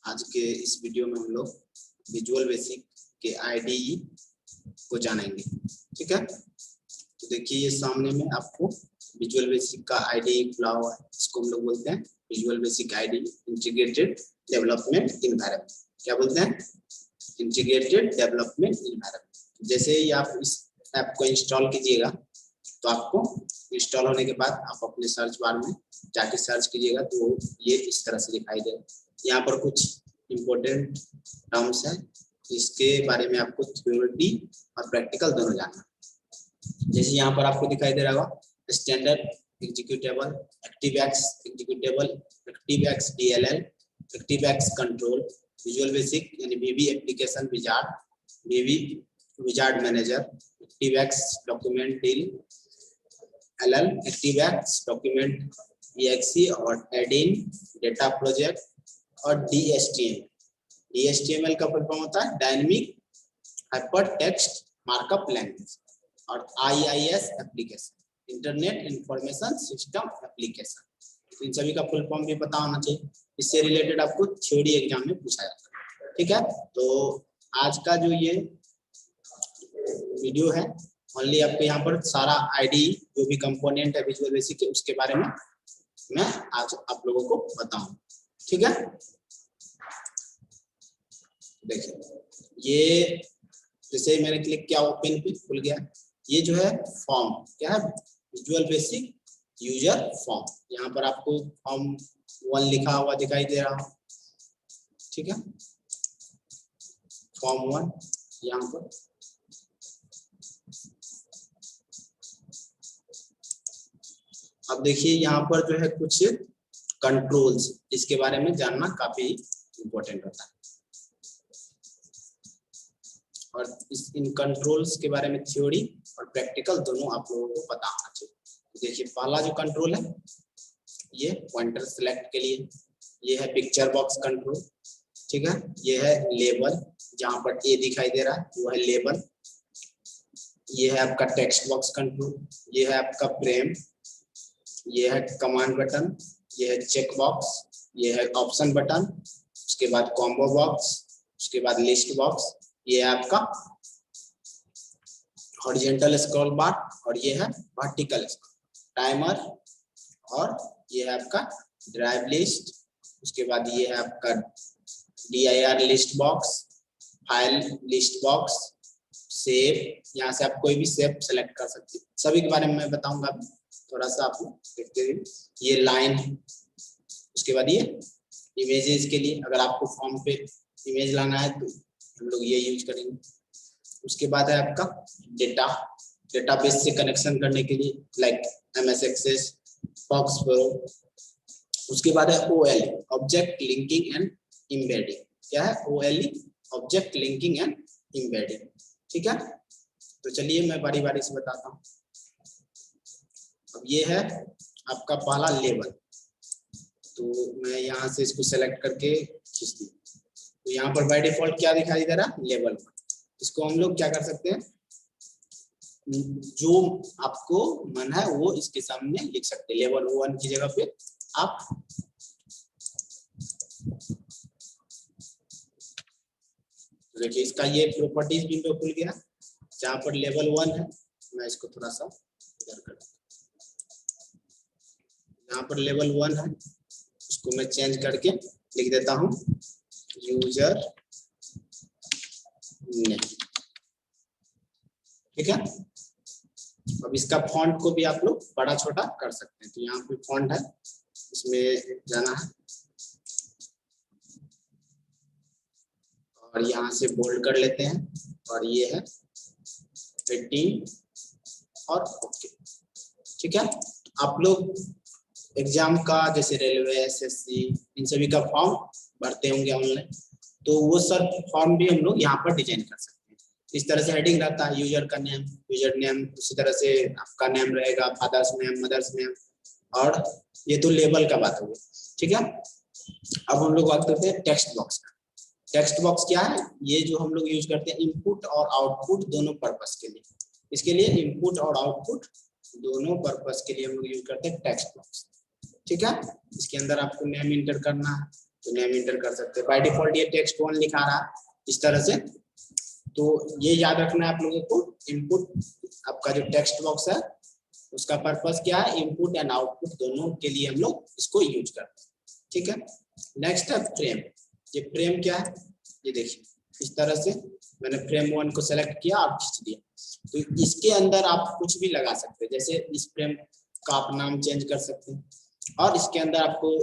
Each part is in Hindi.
आज के इस वीडियो में हम लोग विजुअल बेसिक के आईडीई को जानेंगे। ठीक है, तो देखिए ये सामने में आपको विजुअल बेसिक का आईडीई खुला हुआ है। इसको हम लोग बोलते हैं visual basic IDE integrated development environment. क्या बोलते हैं? Integrated development environment. जैसे ही आप इस ऐप को इंस्टॉल कीजिएगा तो आपको इंस्टॉल होने के बाद आप अपने सर्च बार में जाके सर्च कीजिएगा तो ये इस तरह से दिखाई देगा। यहाँ पर कुछ इम्पोर्टेंट टर्म्स हैं, इसके बारे में आपको थ्योरी और प्रैक्टिकल दोनों जानना। जैसे यहाँ पर आपको दिखाई दे रहा होगा standard executable, ActiveX executable, ActiveX DLL, ActiveX control, visual basic यानी VB application wizard, VB wizard manager, ActiveX document DLL, ActiveX document EXE और एडिन डेटा प्रोजेक्ट और DHTML का फुल फॉर्म होता है dynamic hyper text markup language, और IIS application internet information system application. इन सभी का फुल फॉर्म भी पता होना चाहिए, इससे रिलेटेड आपको थ्योरी एग्जाम में पूछा जाता है। ठीक है, तो आज का जो ये वीडियो है ओनली आपको यहाँ पर सारा आईडी जो भी कंपोनेंट है विजुअल बेसिक के उसके बारे में मैं आज आप लोगों को बताऊं। ठीक है, देखिए ये जैसे मैंने क्लिक किया ओपन पे खुल गया। ये जो है फॉर्म क्या है? Visual basic user form. यहाँ पर आपको फॉर्म 1 लिखा हुआ दिखाई दे रहा हो। ठीक है, फॉर्म 1 यहाँ पर अब देखिए यहाँ पर जो है कुछ कंट्रोल्स, इसके बारे में जानना काफी इम्पोर्टेंट होता है और इन कंट्रोल्स के बारे में थ्योरी और प्रैक्टिकल दोनों आप लोगों को पता होना चाहिए। देखिए पहला जो कंट्रोल है ये पॉइंटर सेलेक्ट के लिए, ये है पिक्चर बॉक्स कंट्रोल। ठीक है, ये है लेबल, जहां पर ए दिखाई दे रहा है वो है लेबल। ये है आपका टेक्स्ट बॉक्स कंट्रोल, ये है आपका फ्रेम, ये है कमांड बटन, ये है चेक बॉक्स, ये है ऑप्शन बटन, उसके बाद कॉम्बो बॉक्स, उसके बाद लिस्ट बॉक्स, ये है आपका हॉरिजॉन्टल स्क्रॉल बार और ये है वर्टिकल टाइमर, और ये है आपका ड्राइव लिस्ट। उसके बाद ये है आपका DIR list box, file list box, save, यहाँ से आप कोई भी सेव सेलेक्ट कर सकते हैं। सभी के बारे में मैं बताऊंगा, थोड़ा सा आप देखते हैं। ये लाइन, उसके बाद ये इमेजेस के लिए अगर आपको फॉर्म पे इमेज लाना है तो हम लोग ये यूज करेंगे। उसके बाद है आपका डेटाबेस से कनेक्शन करने के लिए like MS Access, FoxPro. उसके बाद है OL object linking and embedding. क्या है? OLE object linking and embedding. ठीक है, तो चलिए मैं बारी बारी से बताता हूँ। अब ये है आपका पहला लेबल, तो मैं यहाँ से इसको सेलेक्ट करके खींच दी, तो यहाँ पर बाय डिफॉल्ट क्या दिखाई दे रहा? लेबल। इसको हम लोग क्या कर सकते हैं, जो आपको मन है वो इसके सामने लिख सकते हैं। लेवल 1 की जगह पे आप देखिए इसका ये प्रॉपर्टीज विंडो खुल गया जहाँ पर लेवल 1 है। मैं इसको थोड़ा सा इधर कर, यहाँ पर लेवल 1 है, उसको मैं चेंज करके लिख देता हूँ यूजर नेम। ठीक है, अब इसका फॉन्ट को भी आप लोग बड़ा छोटा कर सकते हैं। तो यहाँ पे फॉन्ट है, इसमें जाना है और यहाँ से बोल्ड कर लेते हैं, और ये है 18 और ओके। ठीक है, आप लोग एग्जाम का जैसे रेलवे, SSC इन सभी का फॉर्म भरते होंगे ऑनलाइन, तो वो सब फॉर्म भी हम लोग यहाँ पर डिजाइन कर सकते हैं। इस तरह से हेडिंग रहता है यूजर का नेम, यूजर नेम, उसी तरह से आपका नेम रहेगा, फादर्स नेम, मदर्स नेम, और ये तो लेबल का बात होगी। ठीक है, अब हम लोग बात करते हैं टेक्स्ट बॉक्स का। टेक्स्ट बॉक्स क्या है? ये जो हम लोग यूज करते हैं इनपुट और आउटपुट दोनों पर्पस के लिए। इसके लिए इनपुट और आउटपुट दोनों पर्पस के लिए हम लोग यूज करते हैं टेक्स्ट बॉक्स। ठीक है, इसके अंदर आपको नेम इंटर करना है, तो नेम इंटर कर सकते हैं। बाय डिफॉल्ट ये टेक्स्ट 1 लिखा रहा इस तरह से। तो ये याद रखना है आप लोगों को, इनपुट आपका जो टेक्स्ट बॉक्स है उसका पर्पस क्या है, इनपुट एंड आउटपुट दोनों के लिए हम लोग इसको यूज करते हैं। ठीक है, नेक्स्ट है फ्रेम। ये फ्रेम क्या है, ये देखिए इस तरह से मैंने फ्रेम 1 को सेलेक्ट किया और खींच दिया। तो इसके अंदर आप कुछ भी लगा सकते हैं, जैसे इस फ्रेम का आप नाम चेंज कर सकते हैं और इसके अंदर आपको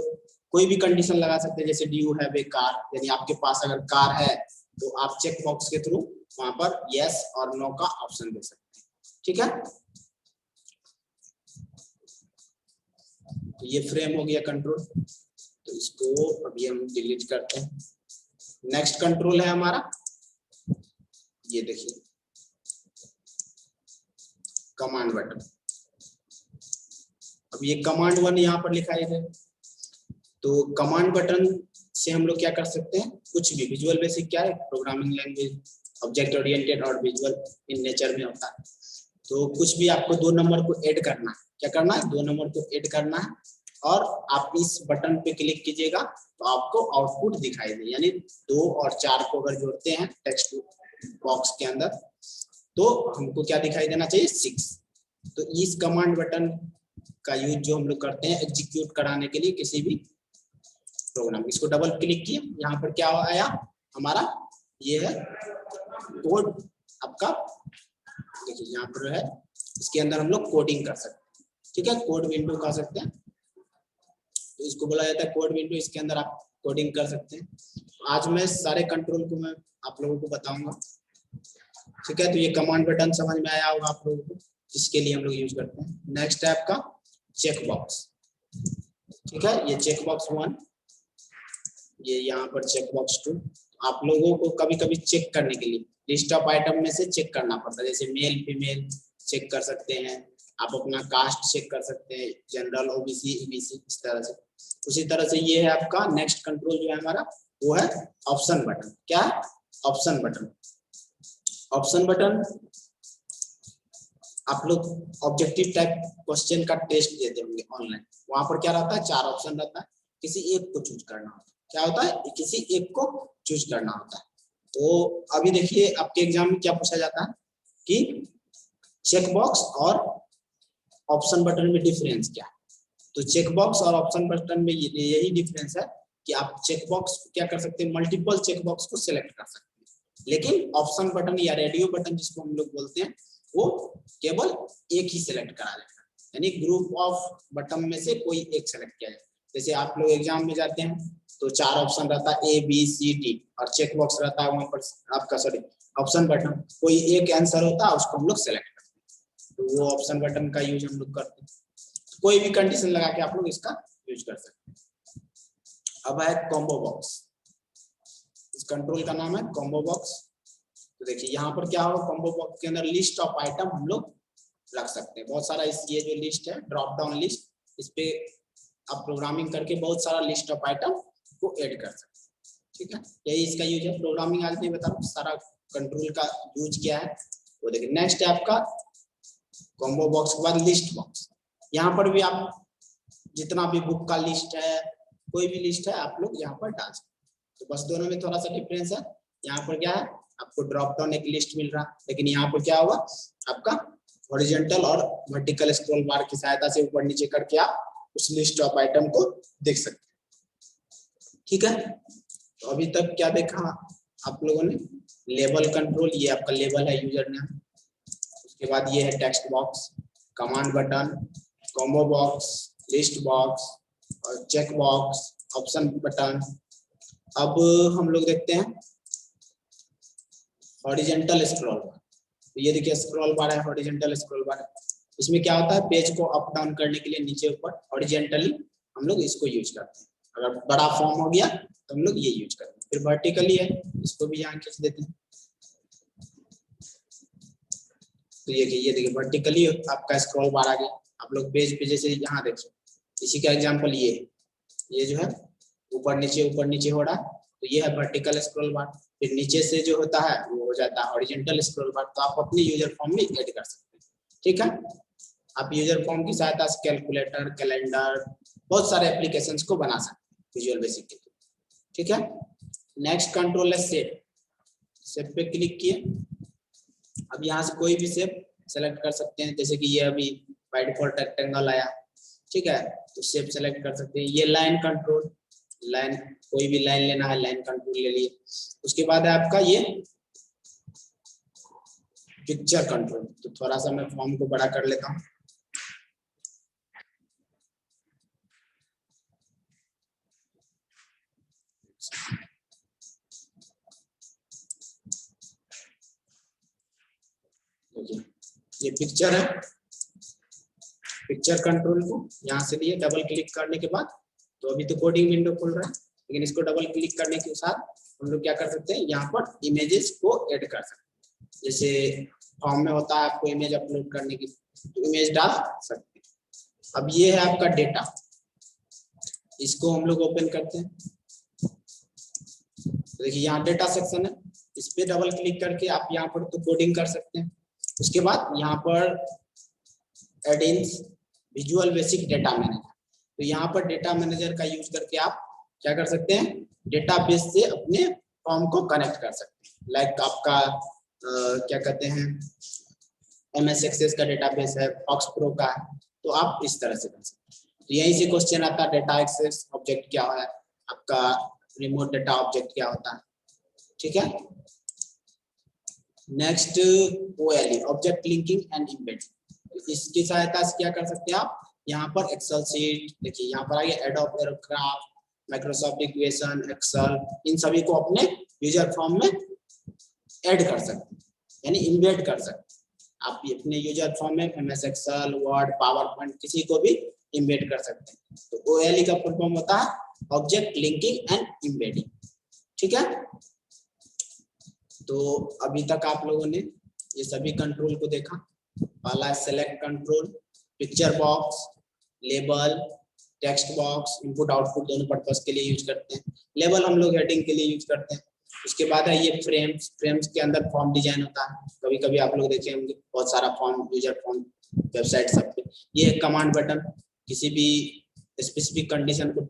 कोई भी कंडीशन लगा सकते हैं, जैसे do you have a car, यानी आपके पास अगर कार है तो आप चेक बॉक्स के थ्रू वहां पर यस और नो का ऑप्शन दे सकते हैं। ठीक है, तो ये फ्रेम हो गया कंट्रोल, तो इसको अभी हम डिलीट करते हैं। नेक्स्ट कंट्रोल है हमारा, ये देखिए कमांड बटन। अब ये कमांड 1 यहाँ पर लिखा है, तो कमांड बटन से हम लोग क्या कर सकते हैं, कुछ भी। विजुअल बेसिक क्या है, प्रोग्रामिंग लैंग्वेज, ऑब्जेक्ट ओरिएंटेड और विजुअल इन नेचर में होता है। तो कुछ भी आपको 2 नंबर को ऐड करना है, क्या करना है, 2 नंबर को ऐड करना है और आप इस बटन पे क्लिक कीजिएगा तो आपको आउटपुट दिखाई दे, यानी 2 और 4 को अगर जोड़ते हैं टेक्स्ट बॉक्स के अंदर तो हमको क्या दिखाई देना चाहिए, 6। तो इस कमांड बटन का यूज जो हम लोग करते हैं एग्जीक्यूट कराने के लिए किसी भी प्रोग्राम। इसको डबल क्लिक किए, यहाँ पर क्या आया हमारा, ये है कोड आपका, देखिए यहाँ पर है, इसके अंदर हम लोग कोडिंग कर सकते हैं। ठीक है, कोड विंडो कह सकते हैं, तो इसको बोला जाता है कोड विंडो, इसके अंदर आप कोडिंग कर सकते हैं। आज मैं सारे कंट्रोल को मैं आप लोगों को बताऊंगा। ठीक है, तो ये कमांड बटन समझ में आया होगा आप लोगों को, जिसके लिए हम लोग यूज करते हैं। नेक्स्ट है आपका चेक बॉक्स। ठीक है, ये चेक बॉक्स 1, ये यहाँ पर चेक बॉक्स 2। आप लोगों को कभी कभी चेक करने के लिए लिस्ट ऑफ आइटम में से चेक करना पड़ता है, जैसे मेल फीमेल चेक कर सकते हैं, आप अपना कास्ट चेक कर सकते हैं, जनरल ओबीसी ईबीसी, इस तरह से। उसी तरह से ये है आपका नेक्स्ट कंट्रोल जो है हमारा, वो है ऑप्शन बटन। क्या है, ऑप्शन बटन। ऑप्शन बटन आप लोग ऑब्जेक्टिव टाइप क्वेश्चन का टेस्ट देते होंगे ऑनलाइन, वहां पर क्या रहता है, 4 ऑप्शन रहता है, किसी एक को चूज करना होता है। क्या होता है, किसी एक को चूज करना होता है। तो अभी देखिए आपके एग्जाम में क्या पूछा जाता है कि चेक बॉक्स और ऑप्शन बटन में डिफरेंस क्या है। तो चेक बॉक्स और ऑप्शन बटन में यही डिफरेंस है कि आप चेक बॉक्स क्या कर सकते हैं, मल्टीपल चेक बॉक्स को सिलेक्ट कर सकते हैं, लेकिन ऑप्शन बटन या रेडियो बटन जिसको हम लोग बोलते हैं वो केवल एक ही सिलेक्ट करा जाएगा, यानी ग्रुप ऑफ बटन में से कोई एक सिलेक्ट किया जाए। जैसे आप लोग एग्जाम में जाते हैं तो 4 ऑप्शन रहता है ए बी सी डी, और चेक बॉक्स रहता है वहां पर आपका, सॉरी ऑप्शन बटन, कोई एक आंसर होता है उसको हम लोग सेलेक्ट करते हैं, तो वो ऑप्शन बटन का यूज हम लोग करते हैं। तो कोई भी कंडीशन लगा के आप लोग इसका यूज कर सकते हैं। अब है कॉम्बो बॉक्स, इस कंट्रोल का नाम है कॉम्बो बॉक्स। तो देखिए यहाँ पर क्या होगा, कॉम्बो बॉक्स के अंदर लिस्ट ऑफ आइटम हम लोग रख सकते हैं, बहुत सारा। इस ये जो लिस्ट है ड्रॉप डाउन लिस्ट, इस पे आप प्रोग्रामिंग करके बहुत सारा लिस्ट ऑफ आइटम को ऐड कर सकते हैं। ठीक है, यही इसका यूज है। प्रोग्रामिंग आज नहीं बता रहा हूँ, सारा कंट्रोल का यूज क्या है वो देखिए। नेक्स्ट है आपका कॉम्बो बॉक्स के बाद लिस्ट बॉक्स। यहाँ पर भी आप जितना भी बुक का लिस्ट है, कोई भी लिस्ट है, आप लोग यहाँ पर डाल सकते हैं। तो बस दोनों में थोड़ा सा डिफरेंस है, यहाँ पर क्या है आपको ड्रॉप डाउन एक लिस्ट मिल रहा है, लेकिन यहाँ पर क्या होगा आपका हॉरिजॉन्टल और वर्टिकल स्क्रॉल बार की सहायता से ऊपर नीचे करके आप उस लिस्ट ऑफ आइटम को देख सकते हैं। ठीक है, तो अभी तक क्या देखा आप लोगों ने, लेबल कंट्रोल, ये आपका लेबल है यूजर नेम। उसके बाद ये है text box, command button, combo box, list box और चेक बॉक्स, ऑप्शन बटन। अब हम लोग देखते हैं हॉरिजॉन्टल स्क्रॉल बार। तो ये देखिए स्क्रॉल बार है, हॉरिजॉन्टल स्क्रॉल बार। इसमें क्या होता है, पेज को अप डाउन करने के लिए नीचे ऊपर हॉरिजॉन्टली हम लोग इसको यूज करते हैं। अगर बड़ा फॉर्म हो गया तो हम लोग ये यूज करते हैं। फिर वर्टिकली है, इसको भी यहाँ खींच देते हैं। तो ये देखिए वर्टिकली आपका स्क्रॉल बार आ गया। आप लोग पेज पे जैसे यहाँ देखो, इसी का एग्जांपल ये जो है ऊपर नीचे हो रहा है, तो ये है वर्टिकल स्क्रॉल बार। फिर नीचे से जो होता है वो हो जाता है हॉरिजॉन्टल स्क्रॉल बार। तो आप अपने यूजर फॉर्म में ऐड कर सकते हैं। ठीक है, आप यूजर फॉर्म की सहायता से कैलकुलेटर, कैलेंडर, बहुत सारे एप्लीकेशंस को बना सकते हैं विजुअल बेसिक के थ्रू। ठीक है। नेक्स्ट कंट्रोल है शेप। शेप पे क्लिक किए, अब यहाँ से कोई भी शेप सेलेक्ट कर सकते हैं, जैसे कि ये अभी बाय डिफॉल्ट रेक्टेंगल आया, ठीक है, तो शेप सेलेक्ट कर सकते हैं। ये लाइन कंट्रोल, लाइन कोई भी लाइन लेना है लाइन कंट्रोल ले लिए। उसके बाद है आपका ये पिक्चर कंट्रोल। तो थोड़ा सा मैं फॉर्म को बड़ा कर लेता हूँ। ये पिक्चर है, पिक्चर कंट्रोल को यहाँ से लिए डबल क्लिक करने के बाद, तो अभी तो कोडिंग विंडो खुल रहा है, लेकिन इसको डबल क्लिक करने के साथ हम लोग क्या कर सकते हैं, यहाँ पर इमेजेस को ऐड कर सकते हैं। जैसे फॉर्म में होता है आपको इमेज अपलोड करने की, तो इमेज डाल सकते हैं। अब ये है आपका डेटा, इसको हम लोग ओपन करते हैं। तो देखिए यहाँ डेटा सेक्शन है, इस पे डबल क्लिक करके आप यहाँ पर तो कोडिंग कर सकते हैं। उसके बाद यहाँ पर एडिंस विजुअल बेसिक डेटा मैनेजर, तो यहाँ पर डेटा मैनेजर का यूज करके आप क्या कर सकते हैं, डेटाबेस से अपने फॉर्म को कनेक्ट कर सकते हैं। लाइक आपका क्या कहते हैं MS एक्सेस का डेटाबेस है, फॉक्स प्रो का है, तो आप इस तरह से कर सकते हैं। तो यहीं से क्वेश्चन आता है डेटा एक्सेस ऑब्जेक्ट क्या है, आपका रिमोट डेटा ऑब्जेक्ट क्या होता है, ठीक है। Next OLE object linking and embedding, इसकी सहायता से क्या कर सकते हैं आप, यहाँ पर एक्सेल शीट देखिए, यहाँ पर आइए एडोब एरोक्राफ्ट, माइक्रोसॉफ्ट इक्वेशन, एक्सेल, इन सभी को अपने यूजर फॉर्म में ऐड कर सकते हैं, यानी इम्बेड कर सकते हैं। आप अपने यूजर फॉर्म में MS Excel, Word, PowerPoint किसी को भी इम्बेड कर सकते हैं। तो OLE का फुल फॉर्म होता है ऑब्जेक्ट लिंकिंग एंड एम्बेडिंग, ठीक है। तो अभी तक आप लोगों ने ये सभी कंट्रोल को देखा। पहला है select control, picture box, label, text box, input output दोनों पर्पस के लिए यूज करते हैं। लेबल हम लोग हेडिंग के लिए यूज करते हैं। उसके बाद है ये फ्रेम्स, फ्रेम्स के अंदर फॉर्म डिजाइन होता है। कभी कभी आप लोग देखे होंगे बहुत सारा फॉर्म, यूजर फॉर्म वेबसाइट सब पे। ये कमांड बटन, किसी भी स्पेसिफिक कंडीशन को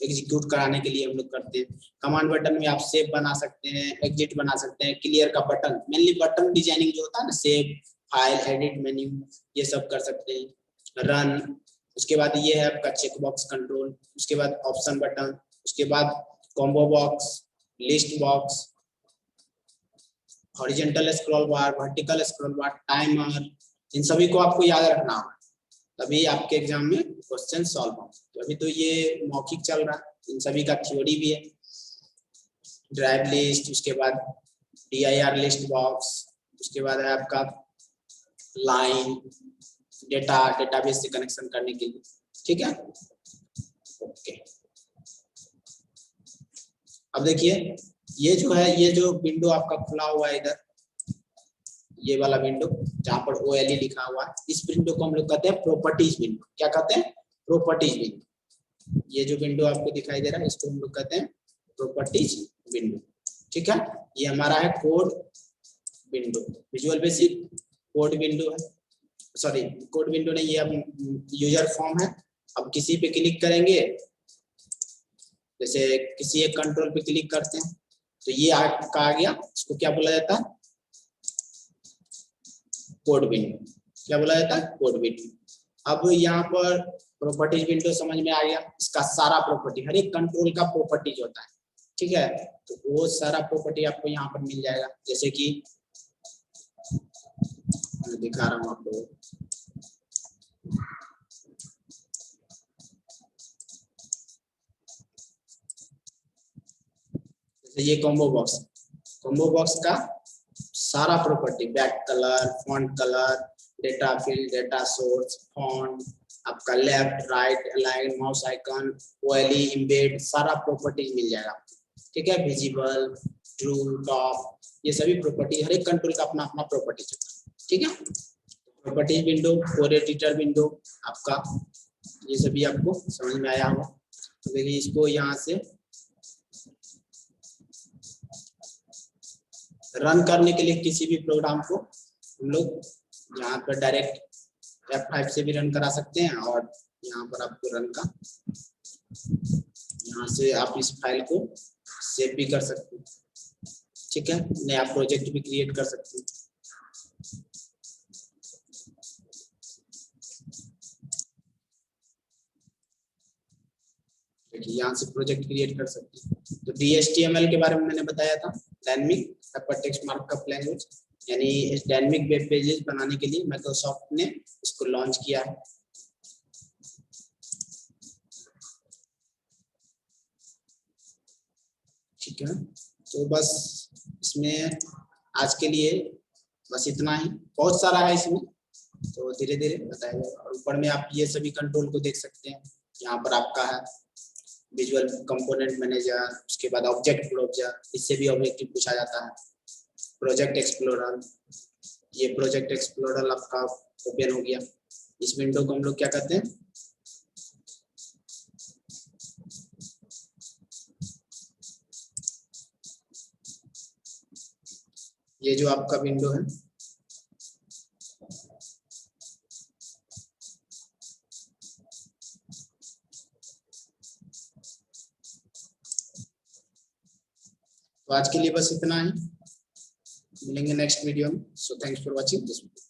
एग्जीक्यूट कराने के लिए हम लोग करते हैं। कमांड बटन में आप सेव बना सकते हैं, एग्जिट बना सकते हैं, क्लियर का बटन, मेनली बटन डिजाइनिंग जो होता है ना, सेव, फाइल, एडिट, मेन्यू, ये सब कर सकते हैं। रन, उसके बाद ये है आपका चेक बॉक्स कंट्रोल, उसके बाद ऑप्शन बटन, उसके बाद combo box, list box, horizontal scroll bar, vertical scroll bar, timer, इन सभी को आपको याद रखना है, तभी आपके एग्जाम में क्वेश्चन सॉल्व हो। तो अभी तो ये मौखिक चल रहा है, इन सभी का थ्योरी भी है। ड्राइव लिस्ट, उसके बाद DIR लिस्ट बॉक्स, उसके बाद है आपका लाइन डेटा, डेटाबेस से कनेक्शन करने के लिए, ठीक है। ओके, अब देखिए ये जो है, ये जो विंडो आपका खुला हुआ है इधर, ये वाला विंडो जहां पर OLE लिखा हुआ है, इस विंडो को हम लोग कहते हैं प्रॉपर्टीज विंडो। क्या कहते हैं? Properties window. ये जो विंडो आपको दिखाई दे रहा है, इसको हम लोग कहते हैं प्रॉपर्टीज विंडो, ठीक है। ये हमारा है code window, visual basic code window है, सॉरी कोड विंडो नहीं, ये अब यूजर फॉर्म है। अब किसी पे क्लिक करेंगे, जैसे किसी एक कंट्रोल पे क्लिक करते हैं तो ये आपका आ गया, इसको क्या बोला जाता है? Code window. क्या बोला जाता है? Code window. अब यहाँ पर प्रॉपर्टीज विंडो समझ में आ गया, इसका सारा प्रॉपर्टी, हर एक कंट्रोल का प्रॉपर्टीज होता है, ठीक है। तो वो सारा प्रॉपर्टी आपको यहाँ पर मिल जाएगा, जैसे कि मैं दिखा रहा हूँ आपको। ये कॉम्बो बॉक्स, कॉम्बो बॉक्स का सारा property, back colour, font colour, data field, data source, font, आपका left right align, mouse icon, OLE, embed, सारा प्रॉपर्टीज मिल जाएगा, ठीक है। विजिबल, ट्रू, टॉप, ये सभी प्रॉपर्टी, हर एक कंट्रोल का अपना अपना प्रॉपर्टी होता है, ठीक है। Properties window, code editor window आपका, ये सभी आपको समझ में आया होगा। तो देखिए इसको यहाँ से रन करने के लिए किसी भी प्रोग्राम को हम लोग यहाँ पर डायरेक्ट F5 से भी रन करा सकते हैं, और यहाँ पर आपको रन का, यहाँ से आप इस फाइल को सेव भी कर सकते हैं, ठीक है, नया प्रोजेक्ट भी क्रिएट कर सकते हैं। यहाँ से प्रोजेक्ट क्रिएट कर सकते हैं। तो DHTML के बारे में मैंने बताया था, डायनेमिक हाइपरटेक्स्ट मार्कअप लैंग्वेज, यानी इस डायनेमिक वेब पेजेस बनाने के लिए माइक्रोसॉफ्ट ने इसको लॉन्च किया है। ठीक है, तो बस इसमें आज के लिए बस इतना ही, बहुत सारा है इसमें, तो धीरे धीरे बताया जाएगा। और ऊपर में आप ये सभी कंट्रोल को देख सकते हैं। यहाँ पर आपका है विजुअल कंपोनेंट मैनेजर, उसके बाद ऑब्जेक्ट क्लोजर, इससे भी ऑब्जेक्टिव पूछा जाता है। प्रोजेक्ट एक्सप्लोरर, ये प्रोजेक्ट एक्सप्लोरर आपका ओपन हो गया। इस विंडो को हम लोग क्या कहते हैं, ये जो आपका विंडो है, तो आज के लिए बस इतना ही, मिलेंगे नेक्स्ट वीडियो में। So thanks for watching this video.